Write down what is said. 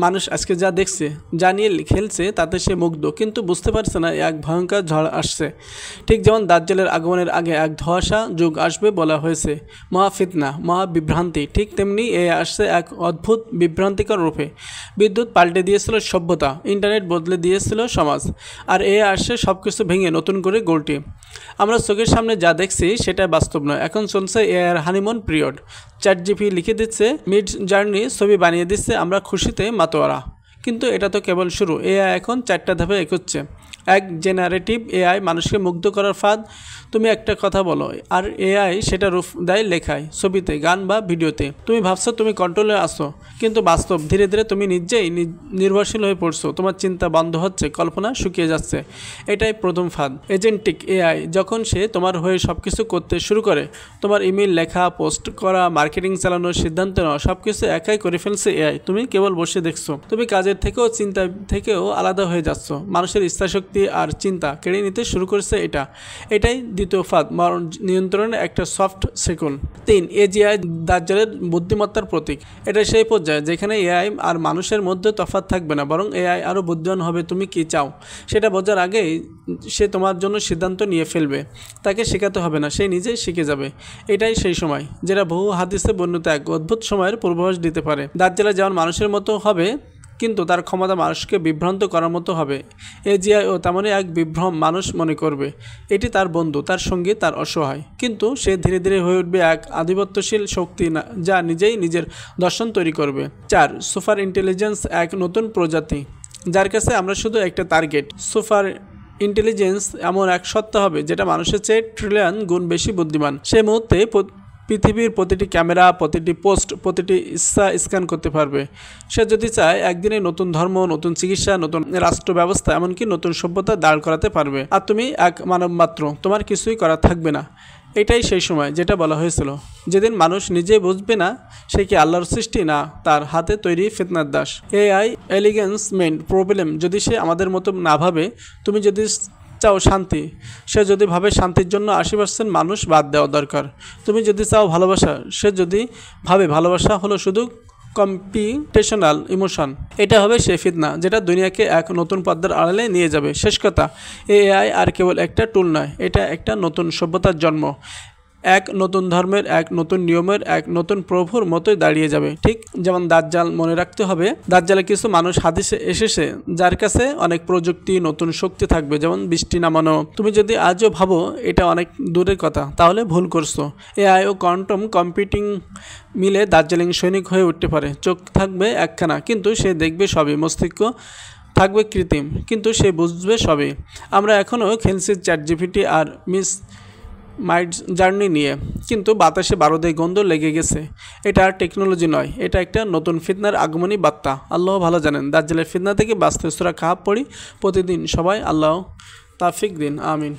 মানুষ আজকে যা দেখছে, যা নিয়ে খেলছে তাতে সে মুগ্ধ, কিন্তু বুঝতে পারছে না এক ভয়ঙ্কর ঝড় আসছে। ঠিক যেমন দাজ্জালের আগমনের আগে এক ধোঁয়াশা যুগ আসবে বলা হয়েছে, মহা ফিতনা, মহা বিভ্রান্তি, ঠিক তেমনি এ আসছে এক অদ্ভুত বিভ্রান্তিকর রূপে। বিদ্যুৎ পাল্টে দিয়েছিল সভ্যতা, ইন্টারনেট বদলে দিয়েছিল সমাজ, আর এ আসছে সব কিছু ভেঙে নতুন করে গড়তে। আমরা চোখের সামনে যা দেখছি সেটা বাস্তব নয়। এখন চলছে এআইয়ের হানিমুন পিরিয়ড। চ্যাটজিপিটি লিখে দিচ্ছে, মিড জার্নি ছবি বানিয়ে দিচ্ছে, আমরা খুশিতে মাতোয়ারা। কিন্তু এটা তো কেবল শুরু। এআই এখন 4টা ধাপে এগোচ্ছে। এক, জেনারেটিভ এআই, মানুষকে মুগ্ধ করার ফাঁদ। তুমি একটা কথা বলো আর এআই সেটা রূপ দেয় লেখায়, ছবিতে, গান বা ভিডিওতে। তুমি ভাবছো তুমি কন্ট্রোলে আসো, কিন্তু বাস্তব ধীরে ধীরে তুমি নিজেই নির্ভরশীল হয়ে পড়ছো। তোমার চিন্তা বন্ধ হচ্ছে, কল্পনা শুকিয়ে যাচ্ছে। এটাই প্রথম ফাঁদ। এজেন্টিক এআই, যখন সে তোমার হয়ে সব কিছু করতে শুরু করে, তোমার ইমেল লেখা, পোস্ট করা, মার্কেটিং চালানোর সিদ্ধান্ত নেওয়া, সব কিছু একাই করে ফেলছে এআই। তুমি কেবল বসে দেখছো। তুমি কাজের থেকেও চিন্তা থেকেও আলাদা হয়ে যাচ্ছ। মানুষের ইচ্ছাশক্তি আর চিন্তা কেড়ে নিতে শুরু করেছে এটা। এটাই দ্বিতীয় ফাঁদ, নিয়ন্ত্রণের একটা সফট সেকুল। 3, এজিআই, দাজ্জালের বুদ্ধিমত্তার প্রতীক। এটা সেই পর্যায়ে যেখানে এআই আর মানুষের মধ্যে তফাৎ থাকবে না, বরং এআই আরও বুদ্ধিমান হবে। তুমি কি চাও সেটা বোঝার আগেই সে তোমার জন্য সিদ্ধান্ত নিয়ে ফেলবে। তাকে শেখাতে হবে না, সে নিজেই শিখে যাবে। এটাই সেই সময় যেটা বহু হাদিসে বর্ণিত এক অদ্ভুত সময়ের পূর্বাভাস দিতে পারে। দাজ্জাল যেমন মানুষের মতো হবে, কিন্তু তার ক্ষমতা মানুষকে বিভ্রান্ত করার মতো হবে। এজিআই ও তেমনই এক বিভ্রম মানুষ মনে করবে এটি তার বন্ধু, তার সঙ্গী, তার অসহায়। কিন্তু সে ধীরে ধীরে হয়ে উঠবে এক আধিপত্যশীল শক্তি, যা নিজেই নিজের দর্শন তৈরি করবে। 4, সুপার ইন্টেলিজেন্স, এক নতুন প্রজাতি যার কাছে আমরা শুধু একটা টার্গেট। সুপার ইন্টেলিজেন্স এমন এক সত্তা হবে যেটা মানুষের চেয়ে ট্রিলিয়ন গুণ বেশি বুদ্ধিমান। সে মুহূর্তে পৃথিবীর প্রতিটি ক্যামেরা, প্রতিটি পোস্ট, প্রতিটি ইচ্ছা স্ক্যান করতে পারবে। সে যদি চায় একদিনে নতুন ধর্ম, নতুন চিকিৎসা, নতুন রাষ্ট্র ব্যবস্থা, এমনকি নতুন সভ্যতা দাঁড় করাতে পারবে। আর তুমি এক মানব মাত্র, তোমার কিছুই করা থাকবে না। এটাই সেই সময় যেটা বলা হয়েছিল, যেদিন মানুষ নিজেই বুঝবে না সে কি আল্লাহর সৃষ্টি, না তার হাতে তৈরি ফিতনার দাস। এআই এলিগেন্সমেন্ট প্রবলেম, যদি সে আমাদের মতো না ভাবে। তুমি যদি চাও শান্তি, সে যদি ভাবে শান্তির জন্য 80% মানুষ বাদ দেওয়া দরকার। তুমি যদি চাও ভালোবাসা, সে যদি ভাবে ভালোবাসা হলো শুধু কম্পিটেশনাল ইমোশন, এটা হবে সে ফিতনা যেটা দুনিয়াকে এক নতুন পর্দার আড়ালে নিয়ে যাবে। শেষ কথা, এআই আর কেবল একটা টুল নয়, এটা একটা নতুন সভ্যতার জন্ম। এক নতুন ধর্মের, এক নতুন নিয়মের, এক নতুন প্রভুর মতোই দাঁড়িয়ে যাবে। ঠিক যেমন দাজ্জাল। মনে রাখতে হবে, দাজ্জালে কিছু মানুষ হাদিসে এসেছে যার কাছে অনেক প্রযুক্তি, নতুন শক্তি থাকবে, যেমন বৃষ্টি নামানো। তুমি যদি আজও ভাবো এটা অনেক দূরের কথা, তাহলে ভুল করছো। এআই ও কোয়ান্টাম কম্পিউটিং মিলে দাজ্জালিং সৈনিক হয়ে উঠতে পারে। চোখ থাকবে একখানা, কিন্তু সে দেখবে সবই। মস্তিষ্ক থাকবে কৃত্রিম, কিন্তু সে বুঝবে সবই। আমরা এখনও খেলছি চ্যাটজিপিটি আর মিড জার্নি নিয়ে, কিন্তু বাতাসে বারুদের গন্ধ লেগে গেছে। এটা আর টেকনোলজি নয়, এটা একটা নতুন ফিতনার আগমনী বার্তা। আল্লাহ ভালো জানেন। দাজ্জালের ফিতনা থেকে বাঁচতে সূরা কাহাফ পড়ি প্রতিদিন সবাই। আল্লাহ তাওফিক দিন, আমিন।